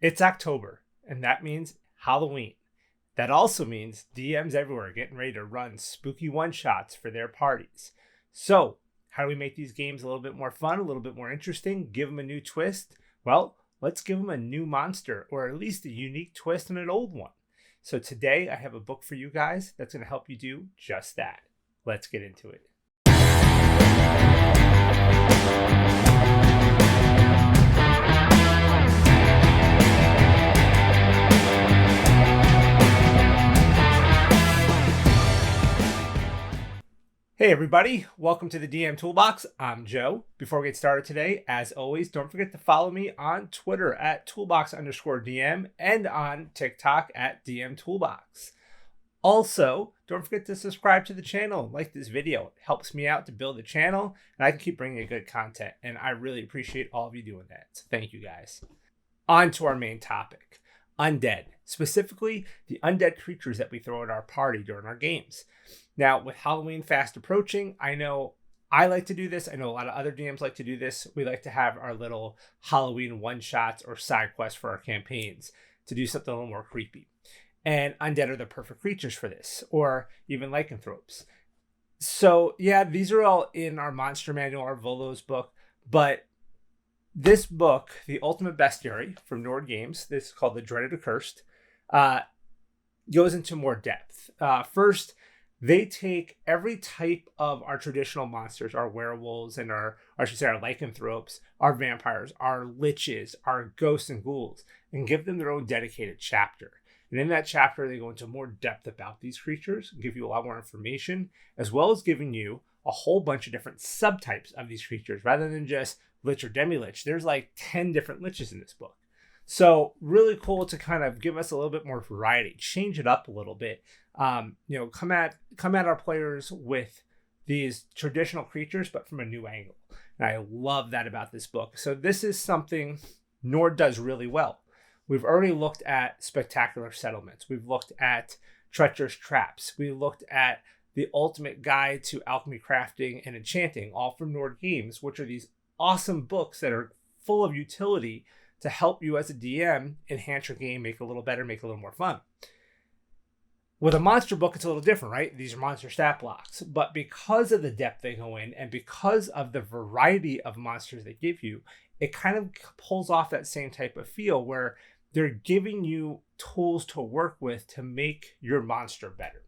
It's October, and that means Halloween. That also means DMs everywhere getting ready to run spooky one-shots for their parties. So, how do we make these games a little bit more fun, a little bit more interesting, give them a new twist? Well, let's give them a new monster, or at least a unique twist on an old one. So today, I have a book for you guys that's going to help you do just that. Let's get into it. Hey everybody, welcome to the DM Toolbox. I'm Joe. Before we get started today, as always, don't forget to follow me on Twitter at Toolbox_DM and on TikTok at DM Toolbox. Also, don't forget to subscribe to the channel and like this video. It helps me out to build the channel and I can keep bringing you good content. And I really appreciate all of you doing that. So thank you guys. On to our main topic, undead. Specifically, the undead creatures that we throw at our party during our games. Now, with Halloween fast approaching, I know I like to do this. I know a lot of other DMs like to do this. We like to have our little Halloween one-shots or side quests for our campaigns to do something a little more creepy. And undead are the perfect creatures for this, or even lycanthropes. So, yeah, these are all in our monster manual, our Volo's book. But this book, The Ultimate Bestiary from Nord Games, this is called the Dreaded Accursed, goes into more depth. First, they take every type of our traditional monsters, our werewolves and our lycanthropes, our vampires, our liches, our ghosts and ghouls, and give them their own dedicated chapter. And in that chapter, they go into more depth about these creatures, give you a lot more information, as well as giving you a whole bunch of different subtypes of these creatures, rather than just lich or demi-lich. There's like 10 different liches in this book. So really cool to kind of give us a little bit more variety, change it up a little bit. Come at our players with these traditional creatures, but from a new angle. And I love that about this book. So this is something Nord does really well. We've already looked at spectacular settlements. We've looked at treacherous traps. We looked at the ultimate guide to alchemy, crafting, and enchanting, all from Nord Games, which are these awesome books that are full of utility to help you as a DM enhance your game, make it a little better, make it a little more fun. With a monster book, it's a little different, right? These are monster stat blocks. But because of the depth they go in and because of the variety of monsters they give you, it kind of pulls off that same type of feel where they're giving you tools to work with to make your monster better.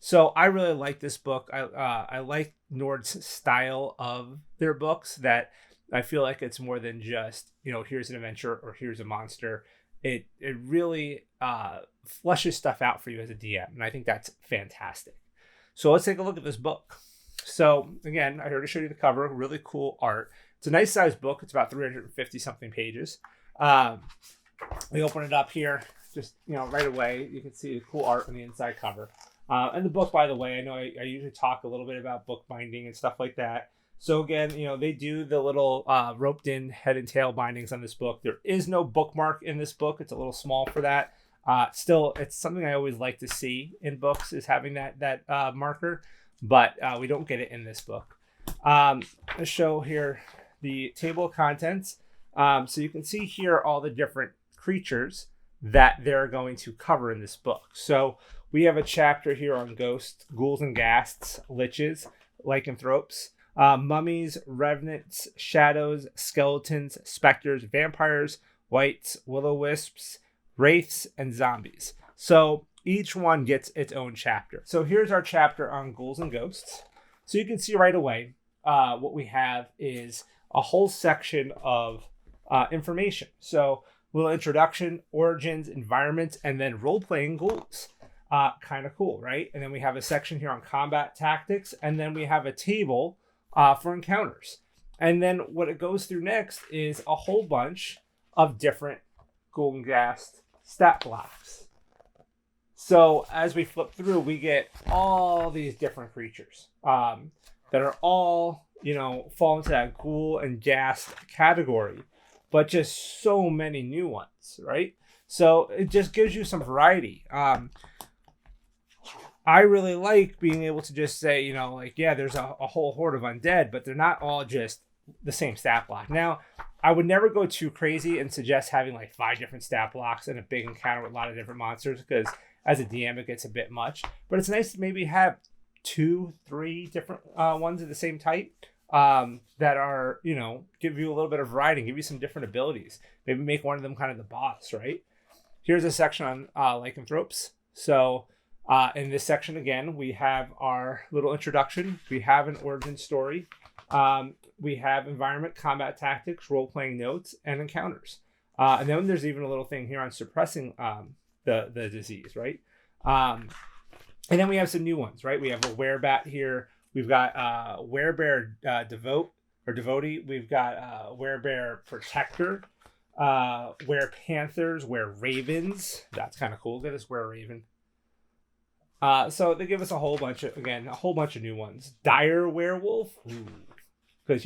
So I really like this book. I like Nord's style of their books, that I feel like it's more than just, here's an adventure or here's a monster. It really flushes stuff out for you as a DM, and I think that's fantastic. So let's take a look at this book. So again, I already showed you the cover, really cool art. It's a nice sized book. It's about 350 something pages. We open it up here, just right away. You can see the cool art on the inside cover. And the book, by the way, I know I usually talk a little bit about book binding and stuff like that. So again, they do the little roped in head and tail bindings on this book. There is no bookmark in this book. It's a little small for that. Still, it's something I always like to see in books, is having that marker, but we don't get it in this book. Let's show here the table of contents. So you can see here all the different creatures that they're going to cover in this book. So we have a chapter here on ghosts, ghouls and ghasts, liches, lycanthropes, mummies, revenants, shadows, skeletons, specters, vampires, wights, will-o'-wisps, wraiths, and zombies. So each one gets its own chapter. So here's our chapter on ghouls and ghosts. So you can see right away what we have is a whole section of information. So little introduction, origins, environments, and then role-playing ghouls. Kind of cool, right? And then we have a section here on combat tactics, and then we have a table for encounters. And then what it goes through next is a whole bunch of different ghoul and ghast stat blocks. So as we flip through, we get all these different creatures that are all, fall into that ghoul and ghast category, but just so many new ones, right? So it just gives you some variety. I really like being able to just say, there's a whole horde of undead, but they're not all just the same stat block. Now, I would never go too crazy and suggest having like 5 different stat blocks and a big encounter with a lot of different monsters, because as a DM it gets a bit much. But it's nice to maybe have 2-3 different ones of the same type that are, give you a little bit of variety, give you some different abilities. Maybe make one of them kind of the boss, right? Here's a section on lycanthropes. So in this section, again, we have our little introduction. We have an origin story. We have environment, combat tactics, role-playing notes, and encounters. And then there's even a little thing here on suppressing the disease, right? And then we have some new ones, right? We have a werebat here. We've got werebear devotee. We've got werebear protector. Werepanthers, wereravens. That's kind of cool. Look at this wereraven. So they give us a whole bunch of new ones. Dire werewolf, because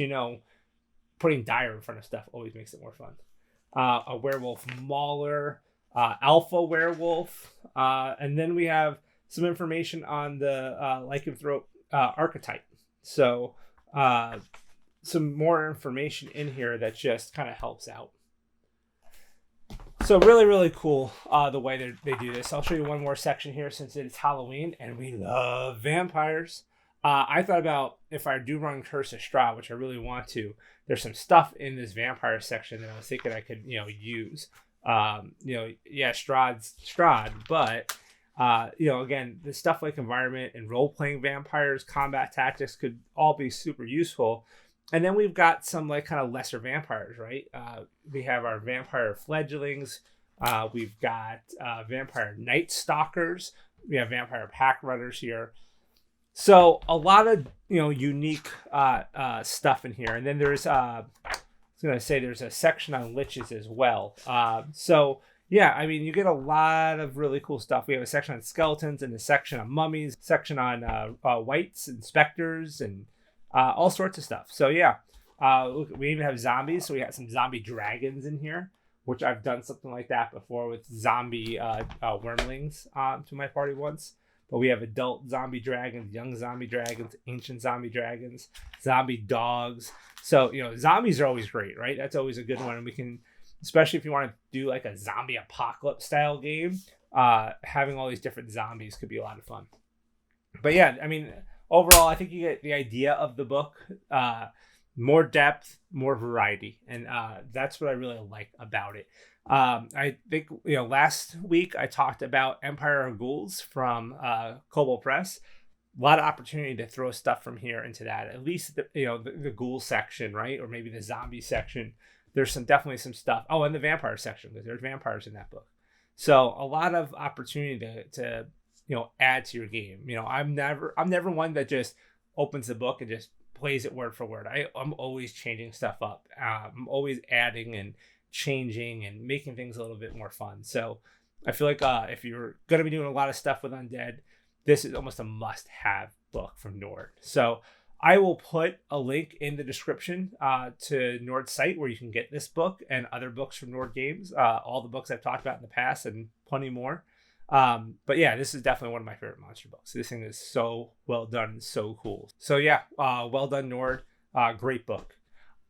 putting dire in front of stuff always makes it more fun. A werewolf mauler, alpha werewolf, and then we have some information on the lycanthrope archetype. So some more information in here that just kind of helps out. So really, really cool the way they do this. I'll show you one more section here since it's Halloween and we love vampires. I thought about if I do run Curse of Strahd, which I really want to, there's some stuff in this vampire section that I was thinking I could, use. Strahd's Strahd, but, again, the stuff like environment and role-playing vampires, combat tactics could all be super useful. And then we've got some like kind of lesser vampires, right? We have our vampire fledglings. We've got vampire night stalkers. We have vampire pack runners here. So a lot of unique stuff in here. And then there's there's a section on liches as well. You get a lot of really cool stuff. We have a section on skeletons and a section on mummies, section on whites and specters and all sorts of stuff. So look, we even have zombies. So we got some zombie dragons in here, which I've done something like that before with zombie wormlings to my party once. But we have adult zombie dragons, young zombie dragons, ancient zombie dragons, zombie dogs. So, zombies are always great, right? That's always a good one. And we can, especially if you want to do like a zombie apocalypse style game, having all these different zombies could be a lot of fun. But overall, I think you get the idea of the book. More depth, more variety. And that's what I really like about it. I think, last week I talked about Empire of Ghouls from Kobold Press. A lot of opportunity to throw stuff from here into that. At least, the ghoul section, right? Or maybe the zombie section. There's definitely some stuff. Oh, and the vampire section, because there's vampires in that book. So a lot of opportunity to add to your game. I'm never one that just opens the book and just plays it word for word. I'm always changing stuff up. I'm always adding and changing and making things a little bit more fun. So I feel like if you're going to be doing a lot of stuff with Undead, this is almost a must-have book from Nord. So I will put a link in the description to Nord's site where you can get this book and other books from Nord Games, all the books I've talked about in the past and plenty more. But this is definitely one of my favorite monster books. This thing is so well done and so cool. So well done, Nord. Great book.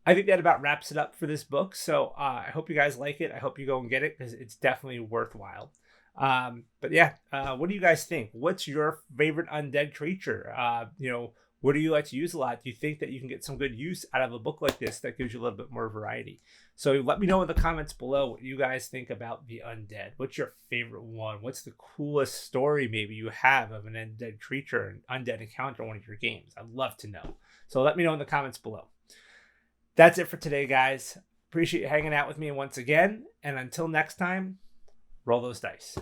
I think that about wraps it up for this book. So I hope you guys like it. I hope you go and get it because it's definitely worthwhile. What do you guys think? What's your favorite undead creature? What do you like to use a lot? Do you think that you can get some good use out of a book like this that gives you a little bit more variety? So let me know in the comments below what you guys think about the undead. What's your favorite one? What's the coolest story maybe you have of an undead creature, an undead encounter in one of your games? I'd love to know. So let me know in the comments below. That's it for today, guys. Appreciate you hanging out with me once again. And until next time, roll those dice.